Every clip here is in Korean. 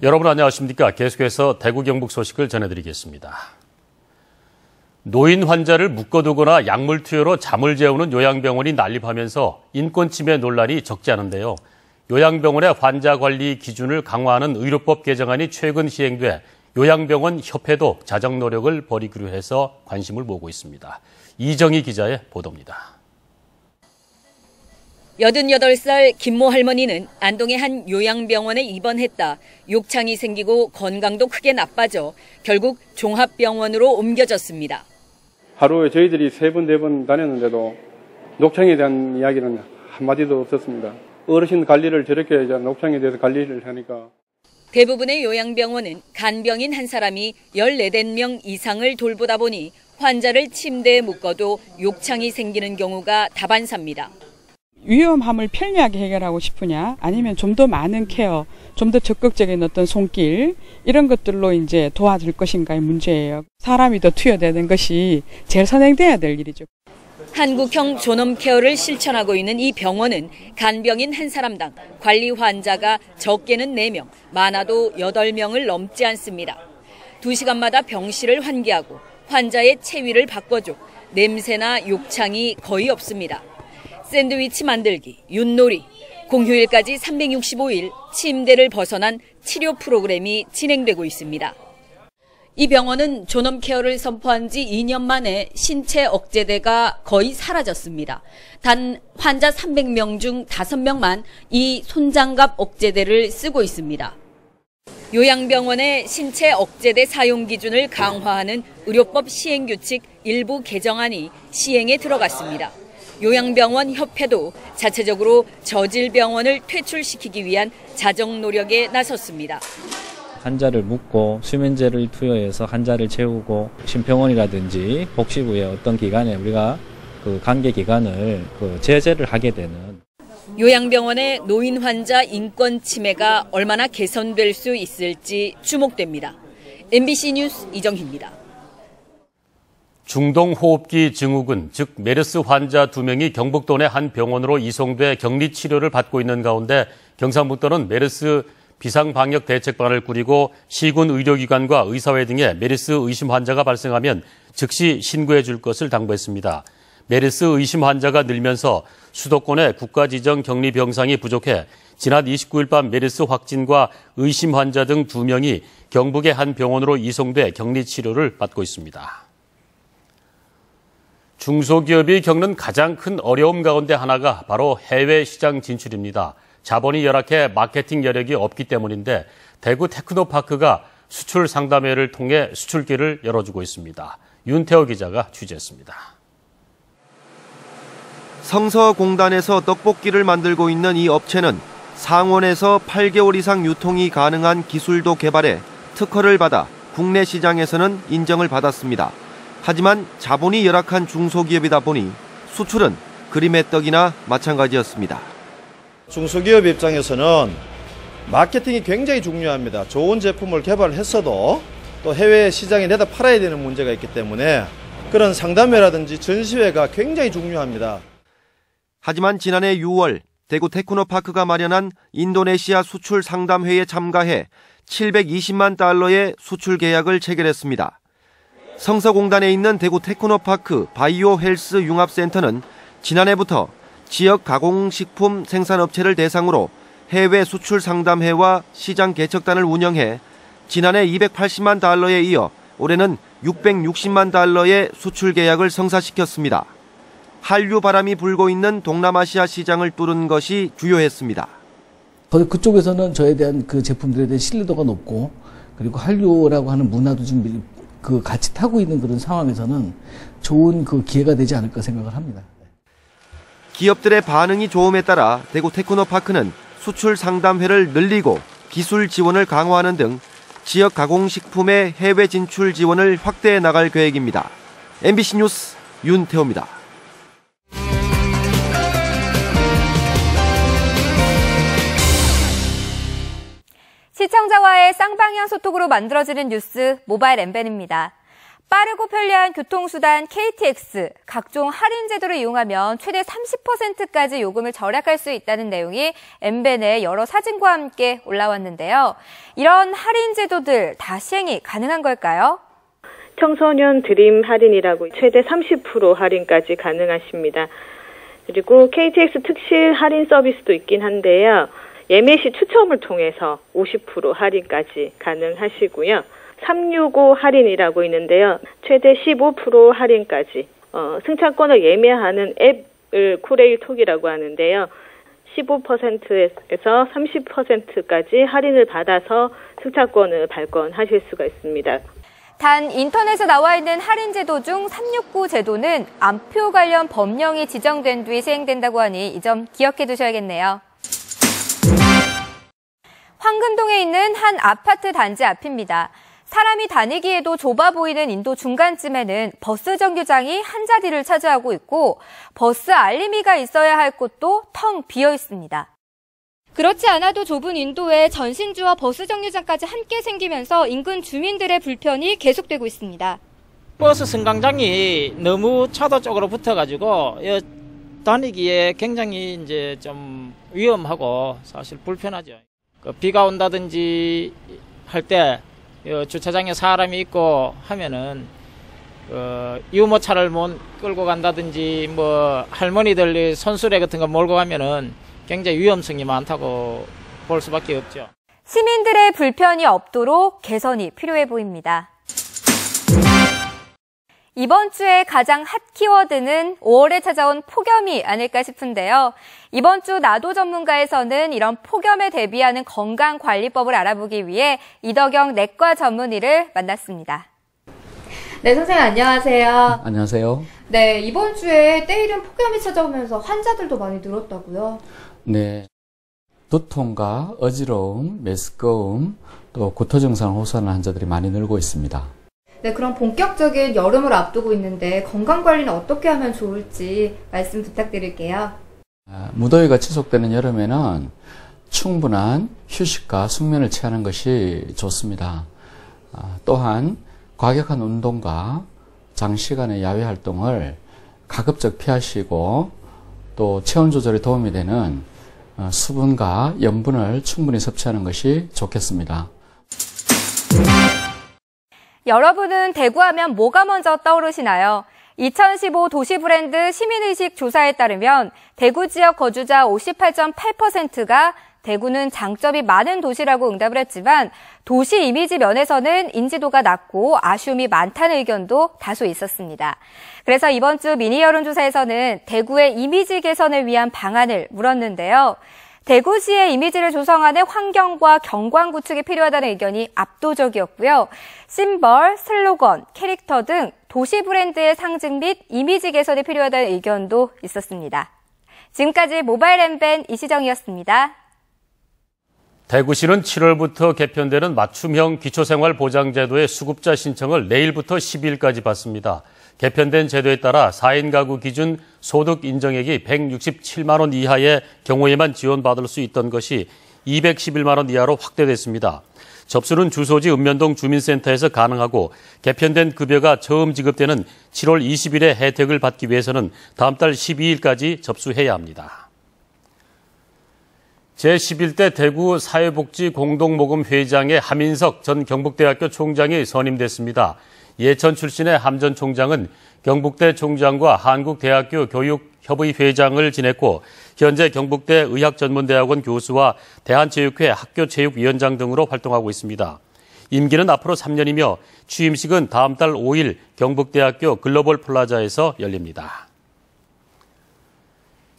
여러분 안녕하십니까? 계속해서 대구 경북 소식을 전해드리겠습니다. 노인 환자를 묶어두거나 약물 투여로 잠을 재우는 요양병원이 난립하면서 인권침해 논란이 적지 않은데요. 요양병원의 환자 관리 기준을 강화하는 의료법 개정안이 최근 시행돼 요양병원 협회도 자정 노력을 벌이기로 해서 관심을 모으고 있습니다. 이정희 기자의 보도입니다. 88살 김모 할머니는 안동의 한 요양병원에 입원했다 욕창이 생기고 건강도 크게 나빠져 결국 종합병원으로 옮겨졌습니다. 하루에 저희들이 3번, 4번 다녔는데도 녹창에 대한 이야기는 한마디도 없었습니다. 어르신 관리를 저렇게 녹창에 대해서 관리를 하니까. 대부분의 요양병원은 간병인 한 사람이 14명 이상을 돌보다 보니 환자를 침대에 묶어도 욕창이 생기는 경우가 다반사입니다. 위험함을 편리하게 해결하고 싶으냐, 아니면 좀 더 많은 케어, 좀 더 적극적인 어떤 손길, 이런 것들로 이제 도와줄 것인가의 문제예요. 사람이 더 투여되는 것이 제일 선행돼야 될 일이죠. 한국형 존엄 케어를 실천하고 있는 이 병원은 간병인 한 사람당 관리 환자가 적게는 4명, 많아도 8명을 넘지 않습니다. 2시간마다 병실을 환기하고 환자의 체위를 바꿔줘 냄새나 욕창이 거의 없습니다. 샌드위치 만들기, 윷놀이, 공휴일까지 365일 침대를 벗어난 치료 프로그램이 진행되고 있습니다. 이 병원은 존엄 케어를 선포한 지 2년 만에 신체 억제대가 거의 사라졌습니다. 단 환자 300명 중 5명만 이 손장갑 억제대를 쓰고 있습니다. 요양병원의 신체 억제대 사용 기준을 강화하는 의료법 시행규칙 일부 개정안이 시행에 들어갔습니다. 요양병원 협회도 자체적으로 저질병원을 퇴출시키기 위한 자정 노력에 나섰습니다. 환자를 묶고 수면제를 투여해서 환자를 재우고 신병원이라든지 복지부의 어떤 기관에 우리가 그 관계 기관을 제재를 하게 되는. 요양병원의 노인 환자 인권 침해가 얼마나 개선될 수 있을지 주목됩니다. MBC 뉴스 이정희입니다. 중동호흡기 증후군, 즉 메르스 환자 2명이 경북도 내 한 병원으로 이송돼 격리 치료를 받고 있는 가운데 경상북도는 메르스 비상방역대책반을 꾸리고 시군 의료기관과 의사회 등에 메르스 의심 환자가 발생하면 즉시 신고해 줄 것을 당부했습니다. 메르스 의심 환자가 늘면서 수도권의 국가지정 격리병상이 부족해 지난 29일 밤 메르스 확진과 의심 환자 등 2명이 경북의 한 병원으로 이송돼 격리 치료를 받고 있습니다. 중소기업이 겪는 가장 큰 어려움 가운데 하나가 바로 해외 시장 진출입니다. 자본이 열악해 마케팅 여력이 없기 때문인데 대구 테크노파크가 수출 상담회를 통해 수출길을 열어주고 있습니다. 윤태호 기자가 취재했습니다. 성서공단에서 떡볶이를 만들고 있는 이 업체는 상원에서 8개월 이상 유통이 가능한 기술도 개발해 특허를 받아 국내 시장에서는 인정을 받았습니다. 하지만 자본이 열악한 중소기업이다 보니 수출은 그림의 떡이나 마찬가지였습니다. 중소기업 입장에서는 마케팅이 굉장히 중요합니다. 좋은 제품을 개발했어도 또 해외 시장에 내다 팔아야 되는 문제가 있기 때문에 그런 상담회라든지 전시회가 굉장히 중요합니다. 하지만 지난해 6월 대구 테크노파크가 마련한 인도네시아 수출 상담회에 참가해 720만 달러의 수출 계약을 체결했습니다. 성서공단에 있는 대구 테크노파크 바이오 헬스 융합센터는 지난해부터 지역 가공식품 생산업체를 대상으로 해외 수출 상담회와 시장 개척단을 운영해 지난해 280만 달러에 이어 올해는 660만 달러의 수출 계약을 성사시켰습니다. 한류 바람이 불고 있는 동남아시아 시장을 뚫은 것이 주요했습니다. 그쪽에서는 저에 대한 그 제품들에 대한 신뢰도가 높고 그리고 한류라고 하는 문화도 좀 같이 타고 있는 그런 상황에서는 좋은 기회가 되지 않을까 생각을 합니다. 기업들의 반응이 좋음에 따라 대구 테크노파크는 수출 상담회를 늘리고 기술 지원을 강화하는 등 지역 가공식품의 해외 진출 지원을 확대해 나갈 계획입니다. MBC 뉴스 윤태호입니다. 시청자와의 쌍방향 소통으로 만들어지는 뉴스 모바일 MBN입니다. 빠르고 편리한 교통수단 KTX, 각종 할인 제도를 이용하면 최대 30%까지 요금을 절약할 수 있다는 내용이 MBN의 여러 사진과 함께 올라왔는데요. 이런 할인 제도들 다 시행이 가능한 걸까요? 청소년 드림 할인이라고 최대 30% 할인까지 가능하십니다. 그리고 KTX 특실 할인 서비스도 있긴 한데요. 예매 시 추첨을 통해서 50% 할인까지 가능하시고요. 365 할인이라고 있는데요. 최대 15% 할인까지 승차권을 예매하는 앱을 코레일톡이라고 하는데요. 15%에서 30%까지 할인을 받아서 승차권을 발권하실 수가 있습니다. 단 인터넷에 나와 있는 할인 제도 중 369 제도는 암표 관련 법령이 지정된 뒤 시행된다고 하니 이 점 기억해 두셔야겠네요. 황금동에 있는 한 아파트 단지 앞입니다. 사람이 다니기에도 좁아 보이는 인도 중간쯤에는 버스 정류장이 한 자리를 차지하고 있고 버스 알림이가 있어야 할 곳도 텅 비어 있습니다. 그렇지 않아도 좁은 인도에 전신주와 버스 정류장까지 함께 생기면서 인근 주민들의 불편이 계속되고 있습니다. 버스 승강장이 너무 차도 쪽으로 붙어가지고 다니기에 굉장히 이제 좀 위험하고 사실 불편하죠. 비가 온다든지 할 때 주차장에 사람이 있고 하면은 유모차를 끌고 간다든지 뭐 할머니들 손수레 같은 거 몰고 가면은 굉장히 위험성이 많다고 볼 수밖에 없죠. 시민들의 불편이 없도록 개선이 필요해 보입니다. 이번 주에 가장 핫 키워드는 5월에 찾아온 폭염이 아닐까 싶은데요. 이번 주 나도 전문가에서는 이런 폭염에 대비하는 건강관리법을 알아보기 위해 이덕영 내과 전문의를 만났습니다. 네, 선생님 안녕하세요. 안녕하세요. 네, 이번 주에 때이른 폭염이 찾아오면서 환자들도 많이 늘었다고요? 네. 두통과 어지러움, 메스꺼움, 또 구토 증상을 호소하는 환자들이 많이 늘고 있습니다. 네, 그럼 본격적인 여름을 앞두고 있는데 건강관리는 어떻게 하면 좋을지 말씀 부탁드릴게요. 무더위가 지속되는 여름에는 충분한 휴식과 숙면을 취하는 것이 좋습니다. 또한 과격한 운동과 장시간의 야외 활동을 가급적 피하시고 또 체온 조절에 도움이 되는 수분과 염분을 충분히 섭취하는 것이 좋겠습니다. 여러분은 대구하면 뭐가 먼저 떠오르시나요? 2015 도시 브랜드 시민의식 조사에 따르면 대구 지역 거주자 58.8%가 대구는 장점이 많은 도시라고 응답을 했지만 도시 이미지 면에서는 인지도가 낮고 아쉬움이 많다는 의견도 다수 있었습니다. 그래서 이번 주 미니 여론조사에서는 대구의 이미지 개선을 위한 방안을 물었는데요. 대구시의 이미지를 조성하는 환경과 경관 구축이 필요하다는 의견이 압도적이었고요. 심벌, 슬로건, 캐릭터 등 도시 브랜드의 상징 및 이미지 개선이 필요하다는 의견도 있었습니다. 지금까지 모바일 MBN 이시정이었습니다. 대구시는 7월부터 개편되는 맞춤형 기초생활보장제도의 수급자 신청을 내일부터 12일까지 받습니다. 개편된 제도에 따라 4인 가구 기준 소득 인정액이 167만 원 이하의 경우에만 지원받을 수 있던 것이 211만 원 이하로 확대됐습니다. 접수는 주소지 읍면동 주민센터에서 가능하고 개편된 급여가 처음 지급되는 7월 20일에 혜택을 받기 위해서는 다음 달 12일까지 접수해야 합니다. 제11대 대구 사회복지공동모금 회장의 하민석 전 경북대학교 총장이 선임됐습니다. 예천 출신의 함 전 총장은 경북대 총장과 한국대학교 교육협의회장을 지냈고 현재 경북대 의학전문대학원 교수와 대한체육회 학교체육위원장 등으로 활동하고 있습니다. 임기는 앞으로 3년이며 취임식은 다음 달 5일 경북대학교 글로벌 플라자에서 열립니다.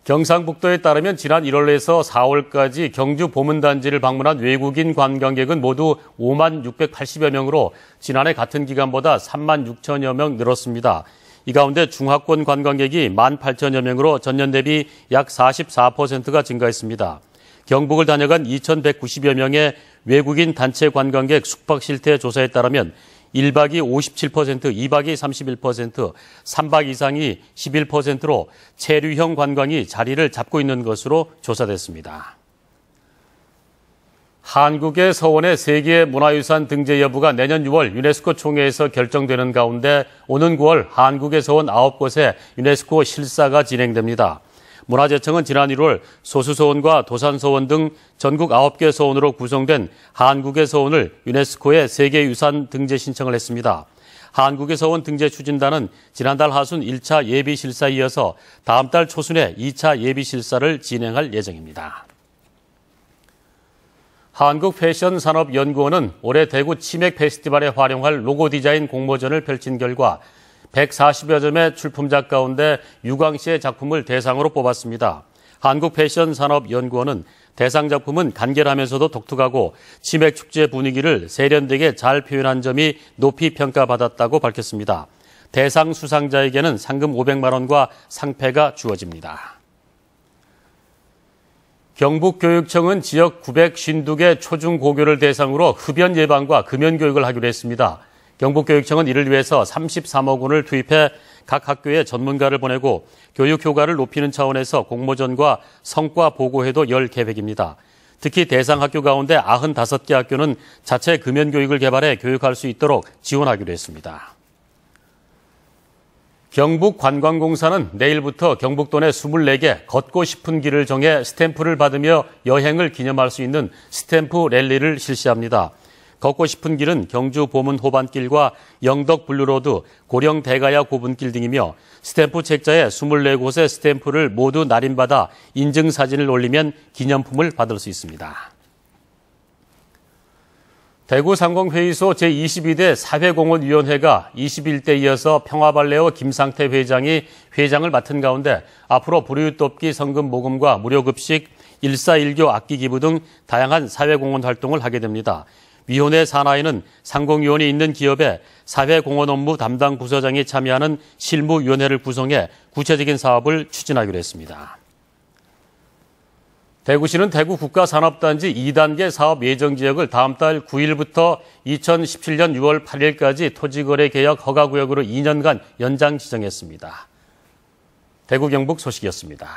경상북도에 따르면 지난 1월에서 4월까지 경주 보문단지를 방문한 외국인 관광객은 모두 5만 680여 명으로 지난해 같은 기간보다 3만 6천여 명 늘었습니다. 이 가운데 중화권 관광객이 1만 8천여 명으로 전년 대비 약 44%가 증가했습니다. 경북을 다녀간 2,190여 명의 외국인 단체 관광객 숙박 실태 조사에 따르면 1박이 57%, 2박이 31%, 3박 이상이 11%로 체류형 관광이 자리를 잡고 있는 것으로 조사됐습니다. 한국의 서원의 세계문화유산 등재 여부가 내년 6월 유네스코 총회에서 결정되는 가운데 오는 9월 한국의 서원 9곳에 유네스코 실사가 진행됩니다. 문화재청은 지난 1월 소수서원과 도산서원 등 전국 9개 서원으로 구성된 한국의 서원을 유네스코에 세계유산 등재 신청을 했습니다. 한국의 서원 등재 추진단은 지난달 하순 1차 예비실사에 이어서 다음 달 초순에 2차 예비실사를 진행할 예정입니다. 한국패션산업연구원은 올해 대구 치맥 페스티벌에 활용할 로고 디자인 공모전을 펼친 결과 140여 점의 출품작 가운데 유광씨의 작품을 대상으로 뽑았습니다. 한국패션산업연구원은 대상 작품은 간결하면서도 독특하고 치맥 축제 분위기를 세련되게 잘 표현한 점이 높이 평가받았다고 밝혔습니다. 대상 수상자에게는 상금 500만 원과 상패가 주어집니다. 경북교육청은 지역 952개 초중고교를 대상으로 흡연 예방과 금연 교육을 하기로 했습니다. 경북교육청은 이를 위해서 33억 원을 투입해 각 학교에 전문가를 보내고 교육 효과를 높이는 차원에서 공모전과 성과 보고회도 열 계획입니다. 특히 대상 학교 가운데 95개 학교는 자체 금연 교육을 개발해 교육할 수 있도록 지원하기로 했습니다. 경북관광공사는 내일부터 경북도 내 24개 걷고 싶은 길을 정해 스탬프를 받으며 여행을 기념할 수 있는 스탬프 랠리를 실시합니다. 걷고 싶은 길은 경주 보문 호반길과 영덕 블루로드, 고령 대가야 고분길 등이며 스탬프 책자에 24곳의 스탬프를 모두 날인받아 인증사진을 올리면 기념품을 받을 수 있습니다. 대구상공회의소 제22대 사회공헌위원회가 21대 이어서 평화발레어 김상태 회장이 회장을 맡은 가운데 앞으로 불우이웃돕기 성금 모금과 무료급식, 1사1교 악기 기부 등 다양한 사회공헌 활동을 하게 됩니다. 위원회 산하에는 상공위원이 있는 기업에 사회공헌 업무 담당 부서장이 참여하는 실무위원회를 구성해 구체적인 사업을 추진하기로 했습니다. 대구시는 대구 국가산업단지 2단계 사업 예정지역을 다음 달 9일부터 2017년 6월 8일까지 토지거래개혁 허가구역으로 2년간 연장 지정했습니다. 대구 경북 소식이었습니다.